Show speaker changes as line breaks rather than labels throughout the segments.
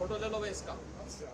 Photo ले लो भाई इसका।
अच्छा।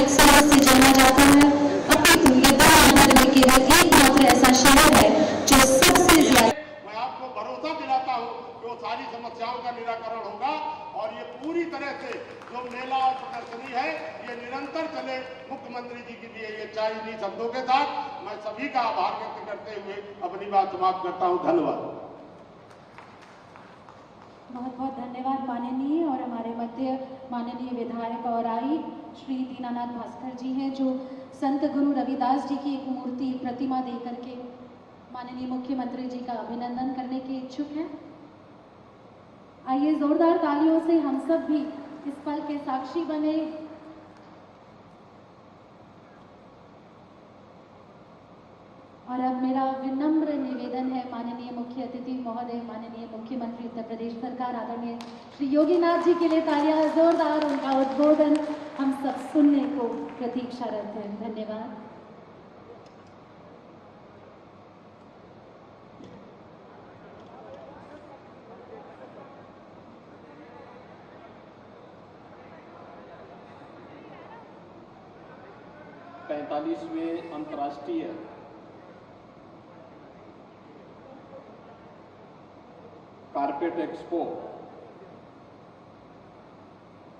एक्सीलेंस से जाना जाता है, अपितु ये भारत में केवल एकमात्र ऐसा शहर है जो सबसे ज्यादा।
मैं आपको भरोसा दिलाता हूं कि वो सारी समस्याओं का निराकरण होगा और ये पूरी तरह से जो मेला और प्रदर्शनी है ये निरंतर चले। मुख्यमंत्री जी के दिए ये चाइनीज शब्दों के साथ मैं सभी का आभार व्यक्त करते हुए अपनी बात समाप्त करता हूं। धन्यवाद।
बहुत बहुत धन्यवाद माननीय। और हमारे मध्य माननीय विधायक और आई श्री दीनानाथ भास्कर जी हैं, जो संत गुरु रविदास जी की एक मूर्ति प्रतिमा दे करके माननीय मुख्यमंत्री जी का अभिनंदन करने के इच्छुक हैं। आइए जोरदार तालियों से हम सब भी इस पल के साक्षी बने। और अब मेरा विनम्र निवेदन है माननीय मुख्य अतिथि महोदय, माननीय मुख्यमंत्री उत्तर प्रदेश सरकार आदरणीय श्री योगीनाथ जी के लिए तालियां जोरदार। उनका उद्बोधन हम सब सुनने को प्रतीक्षारत हैं। धन्यवाद।
पैंतालीसवें अंतर्राष्ट्रीय कारपेट एक्सपो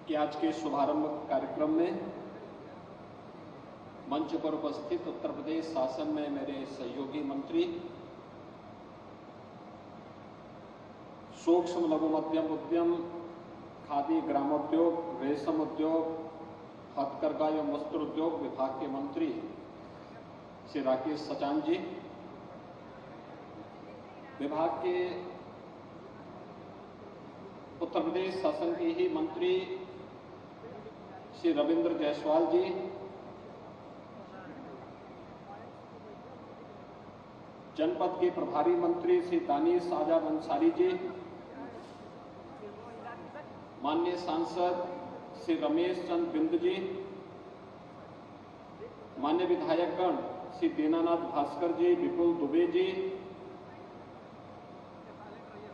के आज के शुभारंभ कार्यक्रम में मंच पर उपस्थित उत्तर प्रदेश शासन में मेरे सहयोगी मंत्री, सूक्ष्म लघु मध्यम उद्यम, खादी ग्रामोद्योग, रेशम उद्योग, हथकरघा एवं वस्त्र उद्योग विभाग के मंत्री श्री राकेश सचान जी, विभाग के उत्तर प्रदेश शासन के ही मंत्री श्री रविंद्र जायसवाल जी, जनपद के प्रभारी मंत्री श्री दानिश आजाद अंसारी जी, माननीय सांसद श्री रमेश चंद्र बिंद जी, माननीय विधायकगण श्री दीनानाथ भास्कर जी, विपुल दुबे जी,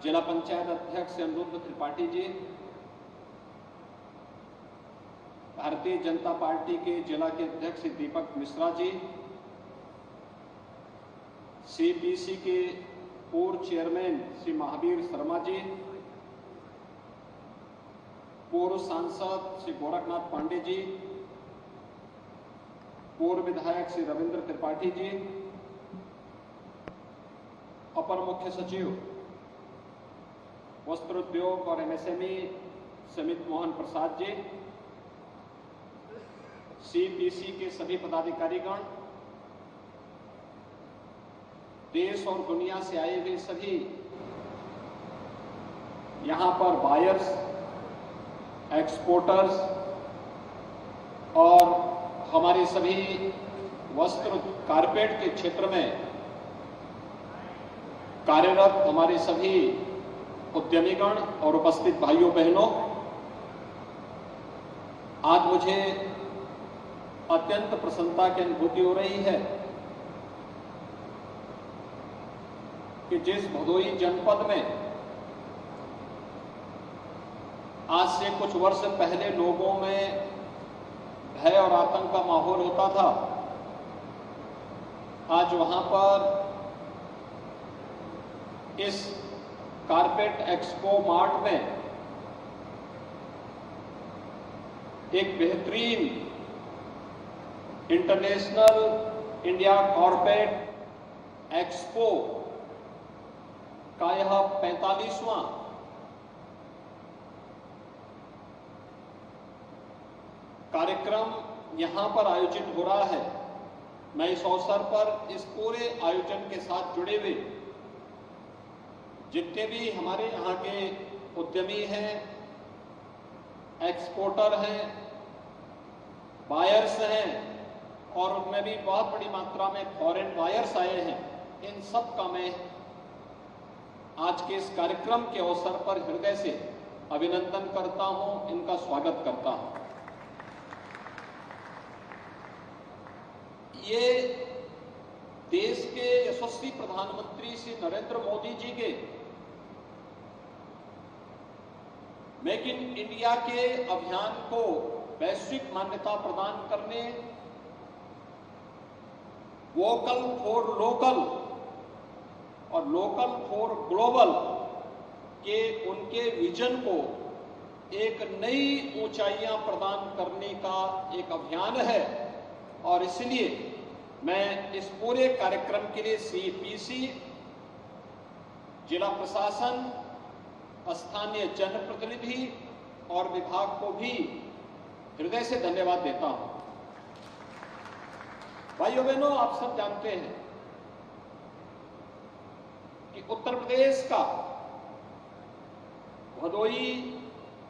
जिला पंचायत अध्यक्ष अनिरुद्ध त्रिपाठी जी, भारतीय जनता पार्टी के जिला के अध्यक्ष दीपक मिश्रा जी, सीपीसी के पूर्व चेयरमैन श्री महावीर शर्मा जी, पूर्व सांसद श्री गोरखनाथ पांडे जी, पूर्व विधायक श्री रविंद्र त्रिपाठी जी, अपर मुख्य सचिव वस्त्र उद्योग और एमएसएमई समित मोहन प्रसाद जी, सीपीसी के सभी पदाधिकारीगण, देश और दुनिया से आए हुए सभी यहां पर बायर्स, एक्सपोर्टर्स और हमारे सभी वस्त्र कारपेट के क्षेत्र में कार्यरत हमारे सभी उद्यमीगण और उपस्थित भाइयों बहनों, आज मुझे अत्यंत प्रसन्नता की अनुभूति हो रही है कि जिस भदोही जनपद में आज से कुछ वर्ष पहले लोगों में भय और आतंक का माहौल होता था, आज वहां पर इस कारपेट एक्सपो मार्ट में एक बेहतरीन इंटरनेशनल इंडिया कारपेट एक्सपो का यह 45वां कार्यक्रम यहां पर आयोजित हो रहा है। मैं इस अवसर पर इस पूरे आयोजन के साथ जुड़े हुए जितने भी हमारे यहाँ के उद्यमी हैं, एक्सपोर्टर हैं, बायर्स हैं और उनमें भी बहुत बड़ी मात्रा में फॉरेन बायर्स आए हैं, इन सब का मैं आज के इस कार्यक्रम के अवसर पर हृदय से अभिनंदन करता हूं, इनका स्वागत करता हूं। ये देश के यशस्वी प्रधानमंत्री श्री नरेंद्र मोदी जी के मेक इन इंडिया के अभियान को वैश्विक मान्यता प्रदान करने, वोकल फॉर लोकल और लोकल फॉर ग्लोबल के उनके विजन को एक नई ऊंचाइयां प्रदान करने का एक अभियान है। और इसलिए मैं इस पूरे कार्यक्रम के लिए सीपीसी, जिला प्रशासन, स्थानीय जनप्रतिनिधि और विभाग को भी हृदय से धन्यवाद देता हूं। भाइयों बहनों, आप सब जानते हैं कि उत्तर प्रदेश का भदोई,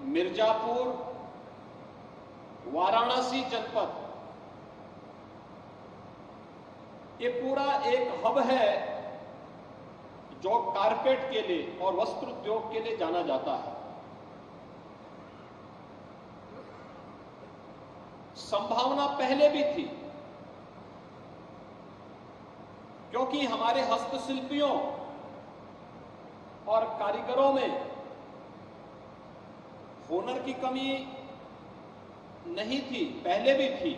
मिर्जापुर, वाराणसी जनपद ये पूरा एक हब है जो कारपेट के लिए और वस्त्र उद्योग के लिए जाना जाता है। संभावना पहले भी थी, क्योंकि हमारे हस्तशिल्पियों और कारीगरों में हुनर की कमी नहीं थी, पहले भी थी,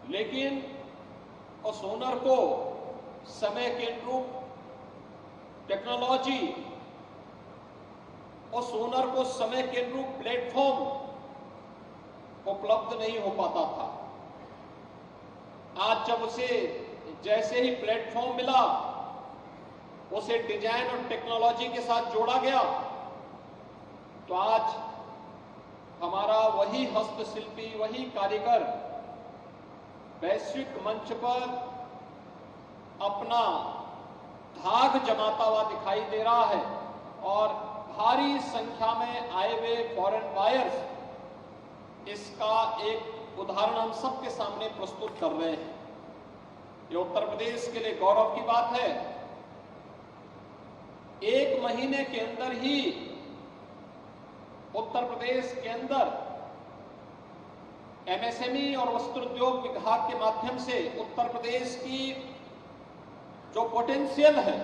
लेकिन उस हुनर को समय के अनुरूप टेक्नोलॉजी, उस हुनर को समय के अनुरूप प्लेटफॉर्म उपलब्ध नहीं हो पाता था। आज जब उसे जैसे ही प्लेटफॉर्म मिला, उसे डिजाइन और टेक्नोलॉजी के साथ जोड़ा गया, तो आज हमारा वही हस्तशिल्पी, वही कारीगर वैश्विक मंच पर अपना धाक जमाता हुआ दिखाई दे रहा है। और भारी संख्या में आए हुए फॉरेन बायर्स इसका एक उदाहरण हम सबके सामने प्रस्तुत कर रहे हैं। ये उत्तर प्रदेश के लिए गौरव की बात है। एक महीने के अंदर ही उत्तर प्रदेश के अंदर एमएसएमई और वस्त्र उद्योग विभाग के माध्यम से उत्तर प्रदेश की जो पोटेंशियल है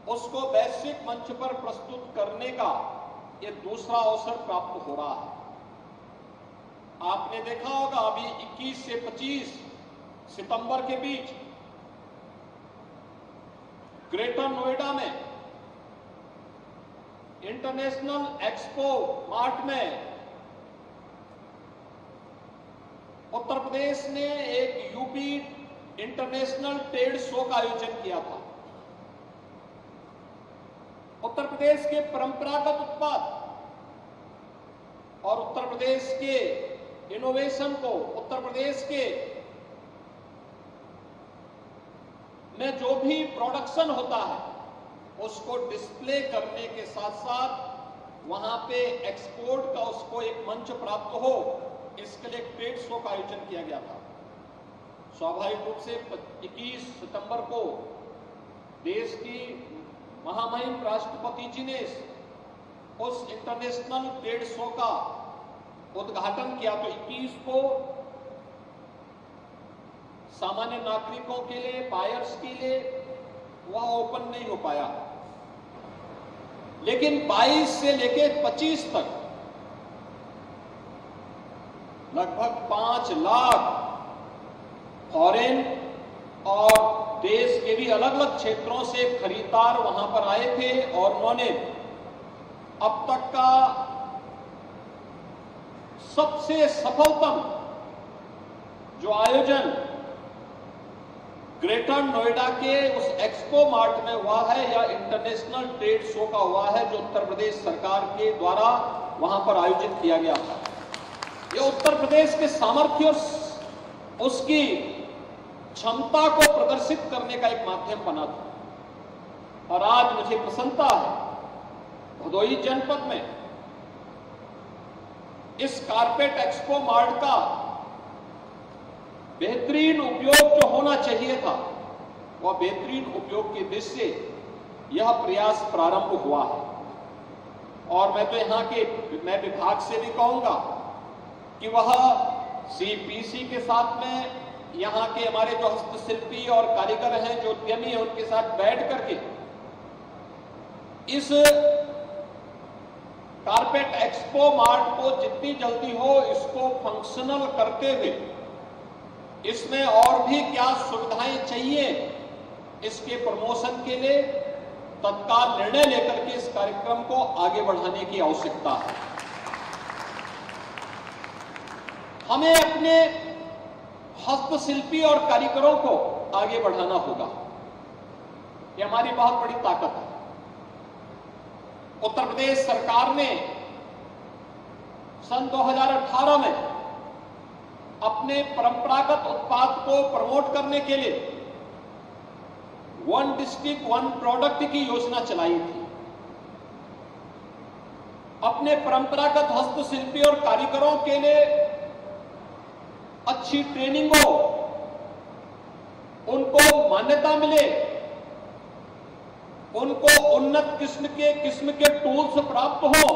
उसको वैश्विक मंच पर प्रस्तुत करने का ये दूसरा अवसर प्राप्त हो रहा है। आपने देखा होगा अभी 21 से 25 सितंबर के बीच ग्रेटर नोएडा में इंटरनेशनल एक्सपो मार्ट में उत्तर प्रदेश ने एक यूपी इंटरनेशनल ट्रेड शो का आयोजन किया था। उत्तर प्रदेश के परंपरागत उत्पाद और उत्तर प्रदेश के इनोवेशन को, उत्तर प्रदेश के में जो भी प्रोडक्शन होता है उसको डिस्प्ले करने के साथ साथ वहां पे एक्सपोर्ट का उसको एक मंच प्राप्त हो, इसके लिए ट्रेड शो का आयोजन किया गया था। स्वाभाविक रूप से 21 सितंबर को देश की महामहिम राष्ट्रपति जी ने उस इंटरनेशनल ट्रेड शो का उद्घाटन किया, तो 21 को सामान्य नागरिकों के लिए, बायर्स के लिए वह ओपन नहीं हो पाया। लेकिन 22 से लेकर 25 तक लगभग 5 लाख फॉरेन और देश के भी अलग अलग क्षेत्रों से खरीदार वहां पर आए थे और उन्होंने अब तक का सबसे सफलतम जो आयोजन ग्रेटर नोएडा के उस एक्सपो मार्ट में हुआ है या इंटरनेशनल ट्रेड शो का हुआ है, जो उत्तर प्रदेश सरकार के द्वारा वहां पर आयोजित किया गया था। यह उत्तर प्रदेश के सामर्थ्य और उसकी क्षमता को प्रदर्शित करने का एक माध्यम बना था। और आज मुझे प्रसन्नता है भदोई जनपद में इस कारपेट एक्सपो मार्ट का बेहतरीन उपयोग जो होना चाहिए था, वह बेहतरीन उपयोग की दृष्टि से यह प्रयास प्रारंभ हुआ है। और मैं तो यहाँ के विभाग से भी कहूंगा कि वह सीपीसी के साथ में यहाँ के हमारे जो हस्तशिल्पी और कारीगर हैं, जो उद्यमी हैं, उनके साथ बैठ करके इस कारपेट एक्सपो मार्ट को जितनी जल्दी हो इसको फंक्शनल करते हुए इसमें और भी क्या सुविधाएं चाहिए, इसके प्रमोशन के लिए तत्काल निर्णय लेकर के इस कार्यक्रम को आगे बढ़ाने की आवश्यकता है। हमें अपने हस्तशिल्पी और कारीगरों को आगे बढ़ाना होगा। ये हमारी बहुत बड़ी ताकत है। उत्तर प्रदेश सरकार ने सन 2018 में अपने परंपरागत उत्पाद को प्रमोट करने के लिए वन डिस्ट्रिक्ट वन प्रोडक्ट की योजना चलाई थी। अपने परंपरागत हस्तशिल्पी और कारीगरों के लिए अच्छी ट्रेनिंग हो, उनको मान्यता मिले, उनको उन्नत किस्म के टूल्स प्राप्त हो,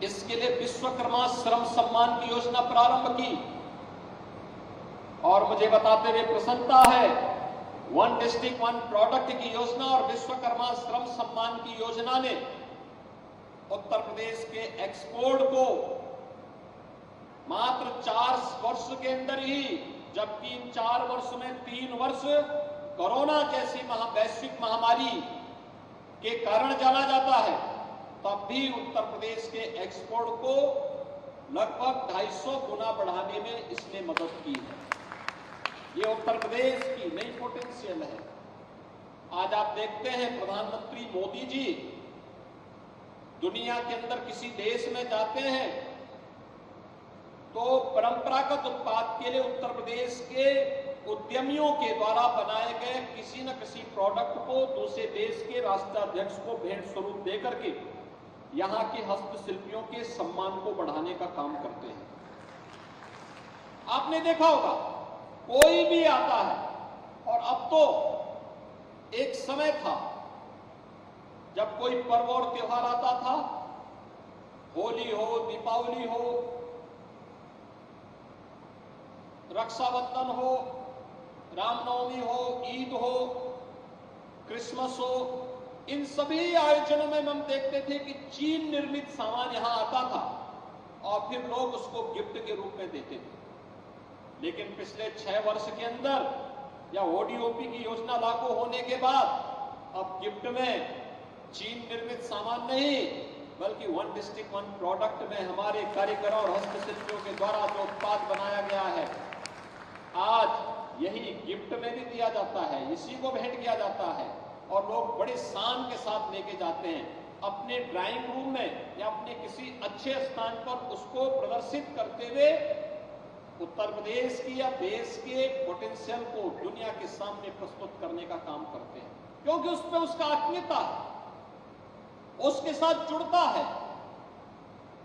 इसके लिए विश्वकर्मा श्रम सम्मान की योजना प्रारंभ की। और मुझे बताते हुए प्रसन्नता है, वन डिस्ट्रिक्ट वन प्रोडक्ट की योजना और विश्वकर्मा श्रम सम्मान की योजना ने उत्तर प्रदेश के एक्सपोर्ट को मात्र 4 वर्ष के अंदर ही, जबकि इन 4 वर्ष में 3 वर्ष कोरोना जैसी वैश्विक महामारी के कारण जाना जाता है, तब भी उत्तर प्रदेश के एक्सपोर्ट को लगभग 250 गुना बढ़ाने में इसने मदद की है। ये उत्तर प्रदेश की नई पोटेंशियल है। आज आप देखते हैं प्रधानमंत्री मोदी जी दुनिया के अंदर किसी देश में जाते हैं तो परंपरागत उत्पाद के लिए उत्तर प्रदेश के उद्यमियों के द्वारा बनाए गए किसी न किसी प्रोडक्ट को दूसरे देश के राष्ट्राध्यक्ष को भेंट स्वरूप देकर के यहां के हस्तशिल्पियों के सम्मान को बढ़ाने का काम करते हैं। आपने देखा होगा, कोई भी आता है, और अब तो एक समय था जब कोई पर्व और त्योहार आता था, होली हो, दीपावली हो, रक्षाबंधन हो, रामनवमी हो, ईद हो, क्रिसमस हो, इन सभी आयोजनों में हम देखते थे कि चीन निर्मित सामान यहां आता था और फिर लोग उसको गिफ्ट के रूप में देते थे। लेकिन पिछले 6 वर्ष के अंदर या ओडीओपी की योजना लागू होने के बाद अब गिफ्ट में चीन निर्मित सामान नहीं, बल्कि वन डिस्ट्रिक्ट वन प्रोडक्ट में हमारे कारीगरों और हस्तशिल्पियों के द्वारा जो उत्पाद बनाया गया है, आज यही गिफ्ट में भी दिया जाता है, इसी को भेंट किया जाता है और लोग बड़े शान के साथ लेके जाते हैं अपने ड्राइंग रूम में या अपने किसी अच्छे स्थान पर, उसको प्रदर्शित करते हुए उत्तर प्रदेश की या देश के पोटेंशियल को दुनिया के सामने प्रस्तुत करने का काम करते हैं, क्योंकि उस पर उसका आत्मीयता है, उसके साथ जुड़ता है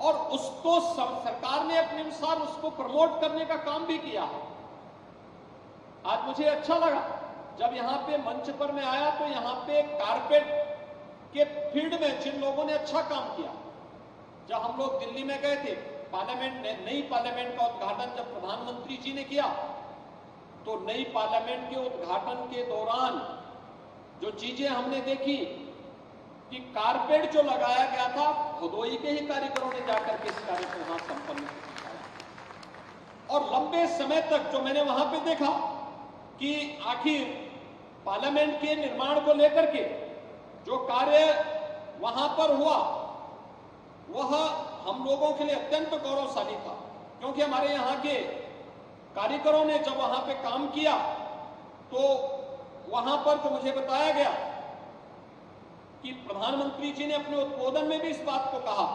और उसको सरकार ने अपने अनुसार उसको प्रमोट करने का काम भी किया है। आज मुझे अच्छा लगा जब यहां पे मंच पर मैं आया तो यहां पे कारपेट के फील्ड में जिन लोगों ने अच्छा काम किया, जब हम लोग दिल्ली में गए थे, पार्लियामेंट नई पार्लियामेंट का उद्घाटन जब प्रधानमंत्री जी ने किया, तो नई पार्लियामेंट के उद्घाटन के दौरान जो चीजें हमने देखी कि कारपेट जो लगाया गया था, भदोही के ही कारीगरों ने जाकर के इस कार्य को वहां संपन्न किया। और लंबे समय तक जो मैंने वहां पे देखा कि आखिर पार्लियामेंट के निर्माण को लेकर के जो कार्य वहां पर हुआ, वह हम लोगों के लिए अत्यंत गौरवशाली था, क्योंकि हमारे यहाँ के कारीगरों ने जब वहां पे काम किया तो वहां पर जो मुझे बताया गया कि प्रधानमंत्री जी ने अपने उद्बोधन में भी इस बात को कहा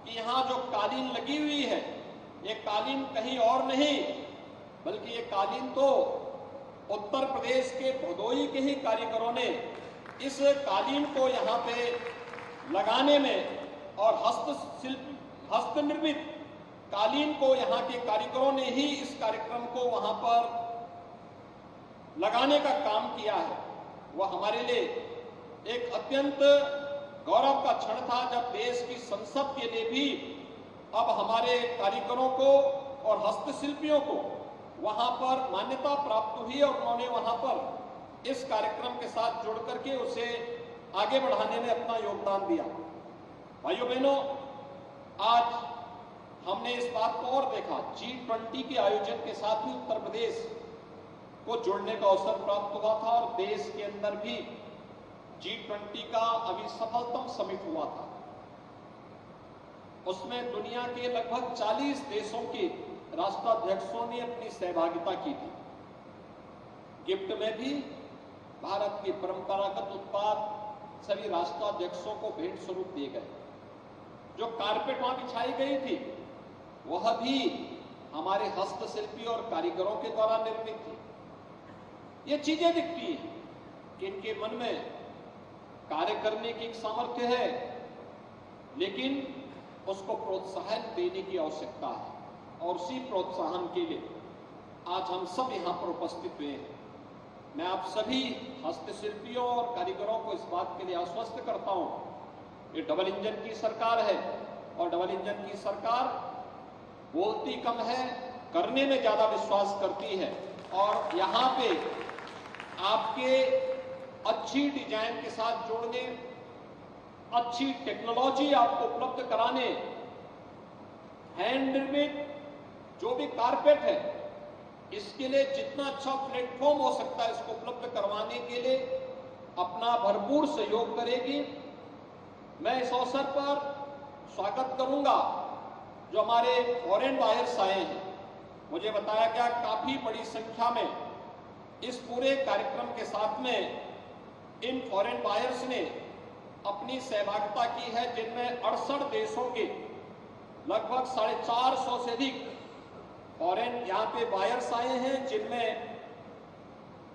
कि यहां जो कालीन लगी हुई है, ये कालीन कहीं और नहीं, बल्कि ये कालीन तो उत्तर प्रदेश के भदोही के ही कारीगरों ने इस कालीन को यहाँ पे लगाने में और हस्त निर्मित कालीन को यहाँ के कारीगरों ने ही इस कार्यक्रम को वहां पर लगाने का काम किया है। वह हमारे लिए एक अत्यंत गौरव का क्षण था जब देश की संसद के लिए भी अब हमारे कारीगरों को और हस्तशिल्पियों को वहां पर मान्यता प्राप्त हुई और उन्होंने वहां पर इस कार्यक्रम के साथ जुड़ करके उसे आगे बढ़ाने में अपना योगदान दिया। भाइयों बहनों, आज हमने इस बात को और देखा, G20 के आयोजन के साथ ही उत्तर प्रदेश को जुड़ने का अवसर प्राप्त हुआ था और देश के अंदर भी G20 का अभी सफलतम समिट हुआ था। उसमें दुनिया के लगभग 40 देशों के राष्ट्राध्यक्षों ने अपनी सहभागिता की थी। गिफ्ट में भी भारत के परंपरागत उत्पाद सभी राष्ट्राध्यक्षों को भेंट स्वरूप दिए गए। जो कारपेट वहां बिछाई गई थी वह भी हमारे हस्तशिल्पी और कारीगरों के द्वारा निर्मित थी। ये चीजें दिखती हैं कि इनके मन में कार्य करने की एक सामर्थ्य है, लेकिन उसको प्रोत्साहन देने की आवश्यकता है और उसी प्रोत्साहन के लिए आज हम सब यहां पर उपस्थित हुए हैं। मैं आप सभी हस्तशिल्पियों और कारीगरों को इस बात के लिए आश्वस्त करता हूं, ये डबल इंजन की सरकार है और डबल इंजन की सरकार बोलती कम है, करने में ज्यादा विश्वास करती है। और यहां पे आपके अच्छी डिजाइन के साथ जोड़ने, अच्छी टेक्नोलॉजी आपको उपलब्ध कराने, हैंडमेड जो भी कारपेट है इसके लिए जितना अच्छा प्लेटफॉर्म हो सकता है इसको उपलब्ध करवाने के लिए अपना भरपूर सहयोग करेगी। मैं इस अवसर पर स्वागत करूंगा जो हमारे फॉरेन बायर्स आए हैं। मुझे बताया गया काफी बड़ी संख्या में इस पूरे कार्यक्रम के साथ में इन फॉरेन बायर्स ने अपनी सहभागिता की है, जिनमें 68 देशों के लगभग 450 से अधिक फॉरेन यहाँ पे बायर्स आए हैं,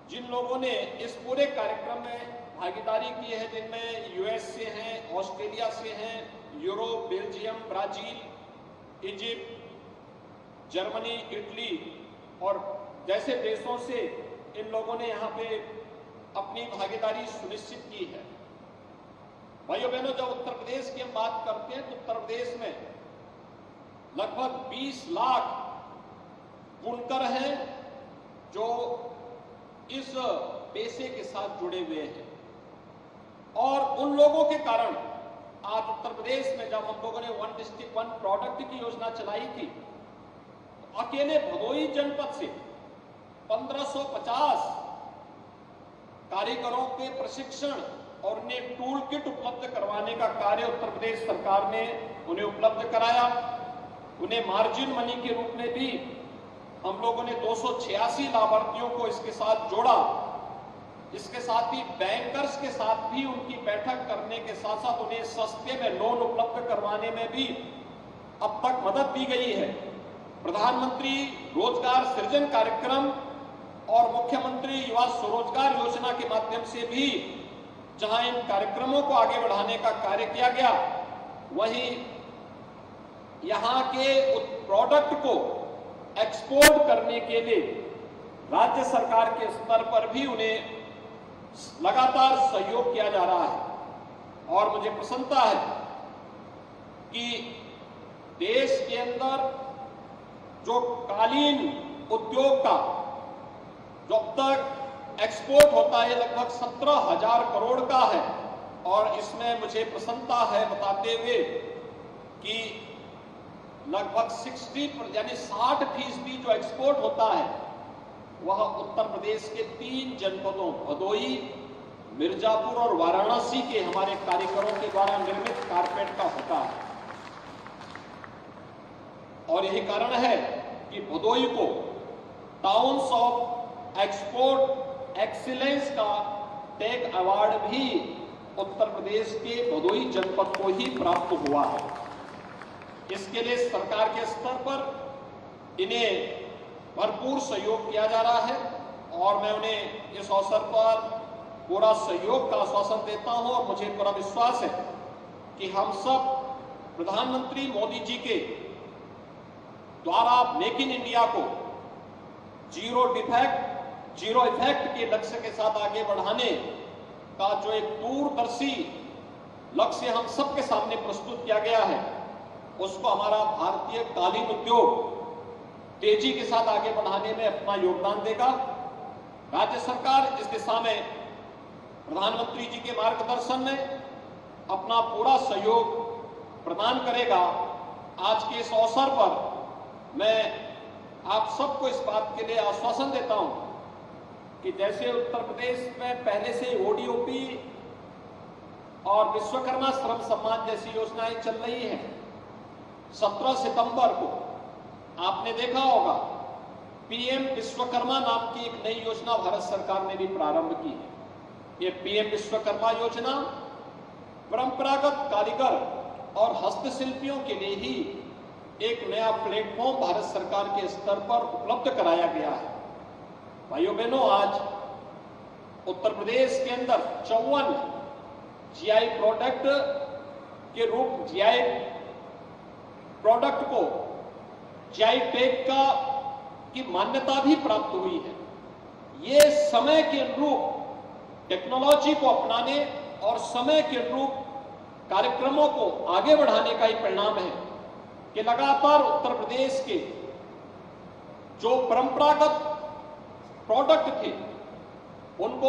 जिन लोगों ने इस पूरे कार्यक्रम में भागीदारी की है, जिनमें यूएस से हैं, ऑस्ट्रेलिया से हैं, Europe, Belgium, Brazil, Egypt, Germany, Italy और जैसे देशों से इन लोगों ने यहाँ पे अपनी भागीदारी सुनिश्चित की है। भाइयों बहनों, जब उत्तर प्रदेश की हम बात करते हैं तो उत्तर प्रदेश में लगभग 20 लाख बुनकर हैं जो इस पेशे के साथ जुड़े हुए हैं और उन लोगों के कारण आज उत्तर प्रदेश में जब हम लोगों ने 1 डिस्ट्रिक्ट 1 प्रोडक्ट की योजना चलाई थी तो अकेले भदोही जनपद से 1550 कारीगरों के प्रशिक्षण और उन्हें टूल किट उपलब्ध करवाने का कार्य उत्तर प्रदेश सरकार ने उन्हें उपलब्ध कराया। उन्हें मार्जिन मनी के रूप में भी हम लोगों ने 286 लाभार्थियों को इसके साथ जोड़ा। इसके साथ ही बैंकर्स के साथ भी उनकी बैठक करने के साथ साथ उन्हें सस्ते में लोन उपलब्ध करवाने में भी अब तक मदद दी गई है। प्रधानमंत्री रोजगार सृजन कार्यक्रम और मुख्यमंत्री युवा स्वरोजगार योजना के माध्यम से भी जहां इन कार्यक्रमों को आगे बढ़ाने का कार्य किया गया, वहीं यहां के प्रोडक्ट को एक्सपोर्ट करने के लिए राज्य सरकार के स्तर पर भी उन्हें लगातार सहयोग किया जा रहा है। और मुझे प्रसन्नता है कि देश के अंदर जो कालीन उद्योग का जो अब तक एक्सपोर्ट होता है लगभग 17,000 करोड़ का है और इसमें मुझे प्रसन्नता है बताते हुए कि लगभग 60 यानी 60% जो एक्सपोर्ट होता है वह उत्तर प्रदेश के 3 जनपदों भदोही, मिर्जापुर और वाराणसी के हमारे कारीगरों के द्वारा निर्मित कारपेट का होता है। और यही कारण है कि भदोही को टाउन्स ऑफ एक्सपोर्ट एक्सीलेंस का टैग अवार्ड भी उत्तर प्रदेश के भदोही जनपद को ही प्राप्त हुआ है। इसके लिए सरकार के स्तर पर इन्हें भरपूर सहयोग किया जा रहा है और मैं उन्हें इस अवसर पर पूरा सहयोग का आश्वासन देता हूं और मुझे पूरा विश्वास है कि हम सब प्रधानमंत्री मोदी जी के द्वारा मेक इन इंडिया को जीरो इफेक्ट के लक्ष्य के साथ आगे बढ़ाने का जो एक दूरदर्शी लक्ष्य हम सबके सामने प्रस्तुत किया गया है, उसको हमारा भारतीय कालीन उद्योग तेजी के साथ आगे बढ़ाने में अपना योगदान देगा। राज्य सरकार इस दिशा में प्रधानमंत्री जी के मार्गदर्शन में अपना पूरा सहयोग प्रदान करेगा। आज के इस अवसर पर मैं आप सबको इस बात के लिए आश्वासन देता हूं कि जैसे उत्तर प्रदेश में पहले से ओडीओपी और विश्वकर्मा श्रम सम्मान जैसी योजनाएं चल रही हैं, 17 सितंबर को आपने देखा होगा पीएम विश्वकर्मा नाम की एक नई योजना भारत सरकार ने भी प्रारंभ की है। ये पीएम विश्वकर्मा योजना परंपरागत कारीगर और हस्तशिल्पियों के लिए ही एक नया प्लेटफॉर्म भारत सरकार के स्तर पर उपलब्ध कराया गया है। भाइयों बहनों, आज उत्तर प्रदेश के अंदर 54 जीआई प्रोडक्ट के रूप जीआई प्रोडक्ट को जीआई टैग की मान्यता भी प्राप्त हुई है। ये समय के अनुरूप टेक्नोलॉजी को अपनाने और समय के अनुरूप कार्यक्रमों को आगे बढ़ाने का ही परिणाम है कि लगातार उत्तर प्रदेश के जो परंपरागत प्रोडक्ट थे उनको